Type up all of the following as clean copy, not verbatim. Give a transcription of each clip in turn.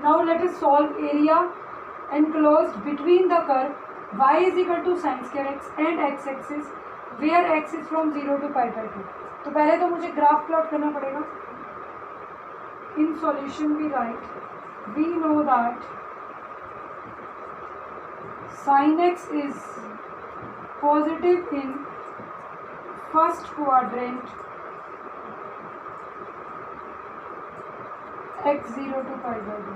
Now let us solve area enclosed between the curve y is equal to sin square x and x axis where x is from 0 to pi by 2. तो पहले तो मुझे graph plot करना पड़ेगा. In solution we write, we know that sin x is positive in first quadrant, x 0 to pi by 2.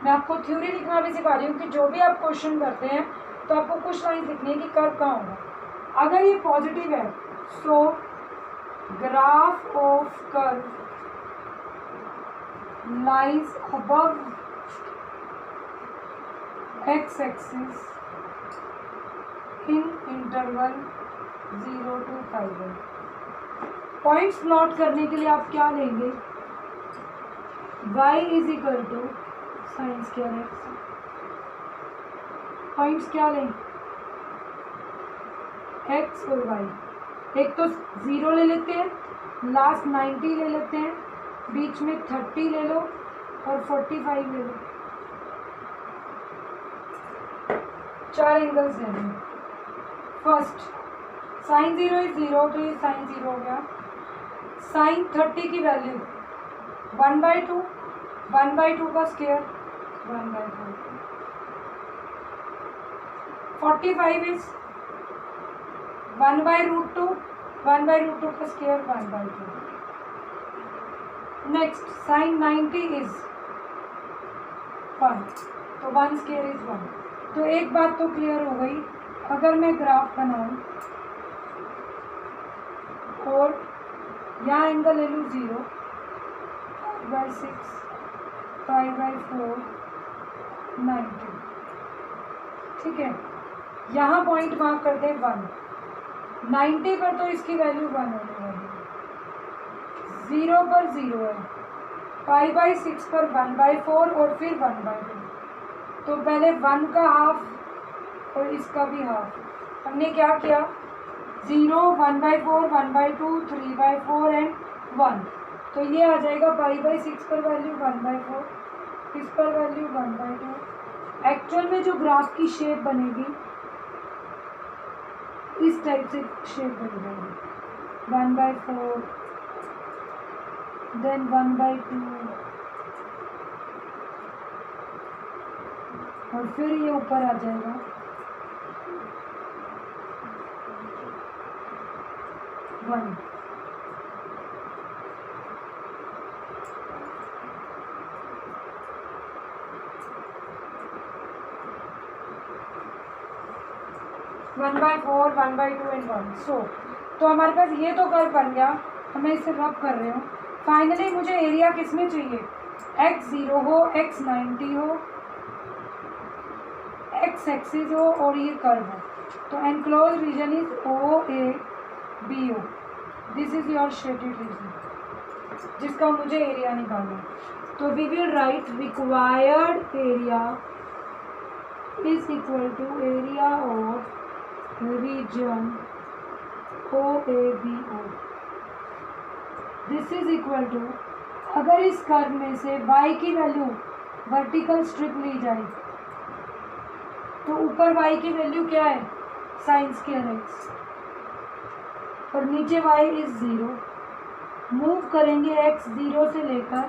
मैं आपको theory लिखना भी सिखा रही हूँ कि जो भी आप क्वेश्चन करते हैं तो आपको कुछ लाइन लिखनी है कि कर्व कहाँ होगा. अगर ये पॉजिटिव है so graph of curve lies above X axis in interval 0 to pi by. Points plot करने के लिए आप क्या लेंगे, y is equal to sine square X. Points क्या लें, x और y. एक तो 0 ले लेते हैं, लास्ट 90 ले लेते हैं, बीच में 30 ले लो और 45 ले लो. 4 एंगल्स लेंगे. फर्स्ट साइन 0 इज 0 तो ये साइन 0 हो गया. साइन 30 की वैल्यू 1/2, 1/2 का स्क्वायर 1/4. 45 इज 1/√2, 1/√2 का स्क्वायर 1/2. नेक्स्ट साइन 90 इज 1 तो 1 स्क्वायर इज 1. तो एक बात तो क्लियर हो गई, अगर मैं ग्राफ बनाऊं और यहाँ एंगल ले लूँ 0, 5/6, 5/4, 90. ठीक है, यहाँ पॉइंट मार्क कर दें 1. 90 पर तो इसकी वैल्यू 1 होने वाली है. 0 पर 0 है, 5/6 पर 1/4 और फिर 1/2. तो पहले 1 का हाफ और इसका भी हाफ. हमने क्या किया, 0, 1/4, 1/2, 3/4 एंड 1. तो ये आ जाएगा 5/6 पर वैल्यू 1/4, इस पर वैल्यू 1/2. एक्चुअल में जो ग्राफ की शेप बनेगी इस टाइप से शेप बन जाएगी. 1/4 देन 1/2 और फिर ये ऊपर आ जाएगा 1. One by 4, 1/2 and 1. तो हमारे पास ये तो कर्व बन गया. मैं इसे रब कर रही हूँ. फाइनली मुझे एरिया किस में चाहिए, x 0 हो, x 90 हो, x एक्सिस हो और ये कर्व हो. तो enclosed region is OABO. This is your shaded region जिसका मुझे एरिया निकालना. तो we will write required area is equal to area of region OABO. This is equal to, अगर इस कर्व में से y की वैल्यू वर्टिकल स्ट्रिप ली जाए तो ऊपर y की वैल्यू क्या है, साइन स्क्वायर एक्स, और नीचे y इज 0. मूव करेंगे x 0 से लेकर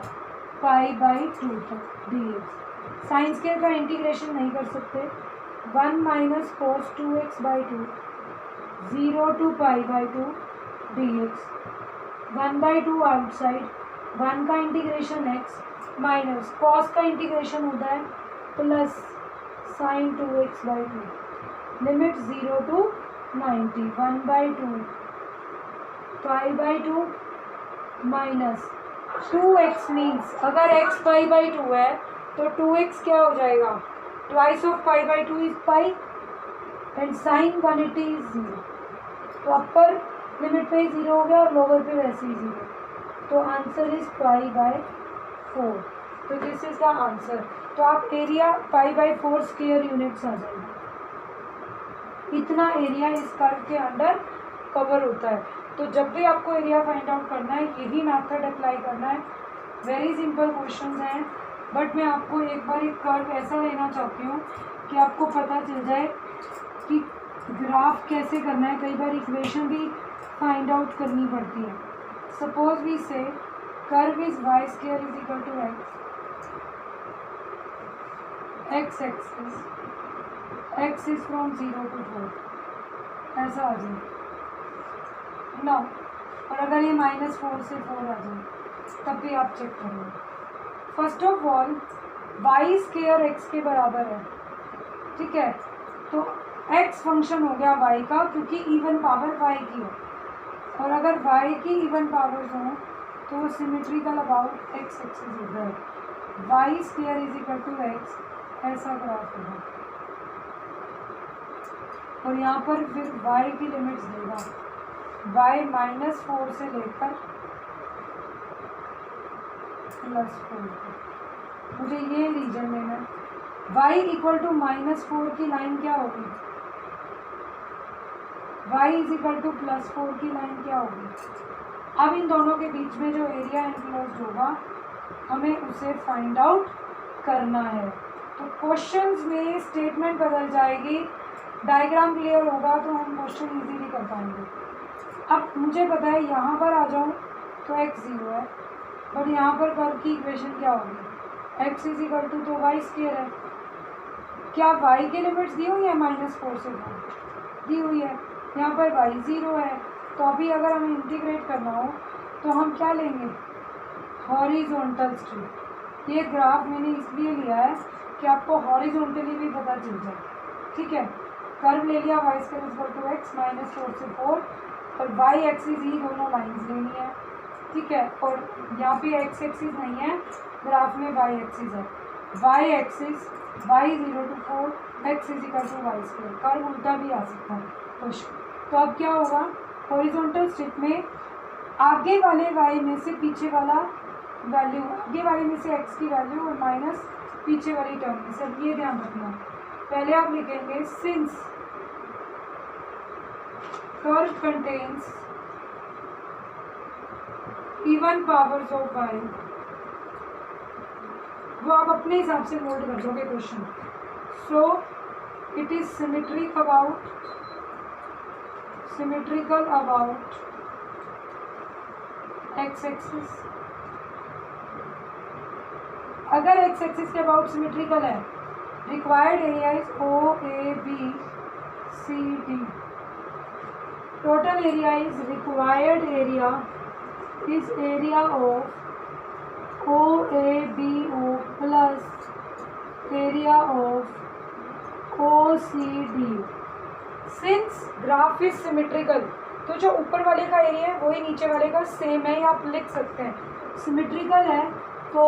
π/2 तक dx. साइन स्क्वायर का इंटीग्रेशन नहीं कर सकते. 1 - cos 2x/2 0 to π/2 dx. 1/2 outside, 1 का इंटीग्रेशन x माइनस cos का इंटीग्रेशन होता है plus sine 2x/2. Limit 0 to 90. 1/2 π/2 minus 2x means अगर x π/2 है तो 2x क्या हो जाएगा, twice of π/2 is pi and sine 180 is 0. तो अपर लिमिट पे 0 हो गया और लोअर पे वैसे ही 0. तो आंसर इज π/4. तो दिस इज द आंसर. तो आप एरिया π/4 स्क्वायर यूनिट्स आ जाएगा. इतना एरिया इस कर्व के अंडर कवर होता है. तो जब भी आपको एरिया फाइंड आउट करना है यही मेथड अप्लाई करना है. वेरी सिंपल क्वेश्चन हैं. बट मैं आपको एक बार एक कर्व ऐसा लेना चाहती हूँ कि आपको पता चल जाए कि ग्राफ कैसे करना है। कई बार इक्वेशन भी फाइंड आउट करनी पड़ती है। Suppose we say curve is Y square is equal to X axis from 0 to 4 ऐसा आ जाए ना। और अगर ये -4 से 4 आ जाए तब भी आप चेक करेंगे। First of all Y square X के बराबर है, ठीक है। तो एक्स फंक्शन हो गया वाई का, क्योंकि इवन पावर वाई की है, और अगर वाई की इवन पावर्स हों तो वो सिमेट्रिकल अबाउट एक्स एक्सिस होता है। Y square is equal to x ऐसा ग्राफ होगा, और यहाँ पर फिर वाई की लिमिट्स देगा, वाई -4 से लेकर +4। मुझे ये रीजन लेना है। वाई इक्वल टू -4 की लाइन क्या होगी, y इज इक्वल टू +4 की लाइन क्या होगी। अब इन दोनों के बीच में जो एरिया एनक्लोज्ड होगा हमें उसे फाइंड आउट करना है। तो क्वेश्चंस में स्टेटमेंट बदल जाएगी, डायग्राम क्लियर होगा तो हम क्वेश्चन इजीली कर पाएंगे। अब मुझे पता है यहाँ पर आ जाऊँ तो x 0 है, बट यहाँ पर कर्व की इक्वेशन क्या होगी, x इज इक्वल टू तो वाई स्क्वायर है। क्या y की लिमिट्स दी हुई है -4 से 4 दी हुई है, यहाँ पर y 0 है। तो अभी अगर हमें इंटीग्रेट करना हो तो हम क्या लेंगे, हॉरिजॉन्टल स्ट्रिप। ये ग्राफ मैंने इसलिए लिया है कि आपको हॉरिजॉन्टली भी पता चल जाए, ठीक है। कर्व ले लिया y square is equal to x -4 से 4, और वाई एक्सिस ही दोनों लाइंस लेनी है, ठीक है। और यहाँ पे एक्स एक्सिस नहीं है, ग्राफ में वाई एक्सिस है। Y axis y 0 to 4 x is equal to y square. Curve उल्टा भी आ सकता है क्वेश्चन। तो अब क्या होगा, हॉरिजॉन्टल स्ट्रिप में आगे वाले वाई में से पीछे वाला वैल्यू, आगे वाले में से एक्स की वैल्यू और माइनस पीछे वाली टर्म में। सब ये ध्यान रखना। पहले आप लिखेंगे since curve contains even powers of y, वो आप अपने हिसाब से मोल्ड कर दोगे question. So it is symmetrical about x axis. अगर एक्स एक्सिस के अबाउट सिमेट्रिकल है, required area is O A B C D. Total area is required area is area of O A B O plus area of O C D. Since graph is symmetrical, तो जो ऊपर वाले का area है वही नीचे वाले का सेम है, आप लिख सकते हैं। सिमेट्रिकल है तो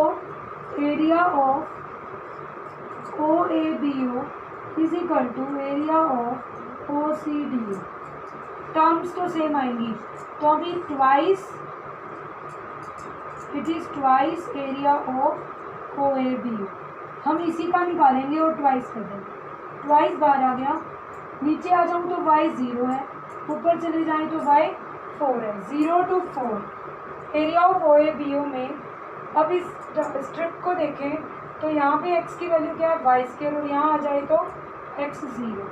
area of O A B O is equal to area of O C D. Terms तो सेम आएंगी, तो अभी twice, it is twice area of O A B. हम इसी का निकालेंगे और ट्वाइस कर देंगे। ट्वाइस बार आ गया, नीचे आ जाऊँ तो y 0 है, ऊपर चले जाएं तो y 4 है। 0 to 4 area of O A B O में। अब इस स्ट्रिप को देखें तो यहाँ पे x की वैल्यू क्या है, वाई स्क्वायर, और यहाँ आ जाए तो x 0,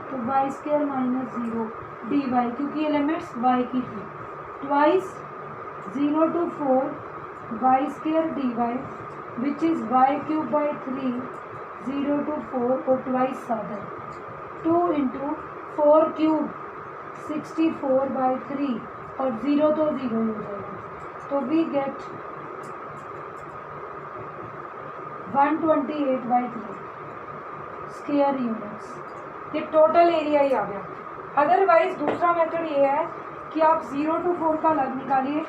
तो वाई स्क्वायर -0 dy, क्योंकि ये लिमिट्स y की थी। Twice 0 to 4 y square dy which is y³ 3 0 to 4 और ट्वाइस 7 है। 2 × 4³ 64/3 और 0 तो 0 हो जाएगा, तो वी गेट 128/3 स्क्वायर यूनिट्स। ये टोटल एरिया ही आ गया। अदरवाइज दूसरा मेथड ये है कि आप 0 to 4 का अलग निकालिए,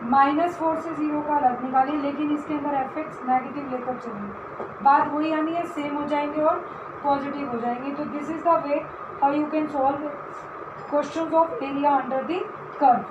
-4 से 0 का अलग निकालिए, लेकिन इसके अंदर एफेक्ट्स नेगेटिव लेकर चलेंगे। बात वही आनी है, सेम हो जाएंगे और पॉजिटिव हो जाएंगी। तो this is the way how you can solve questions of area under the curve.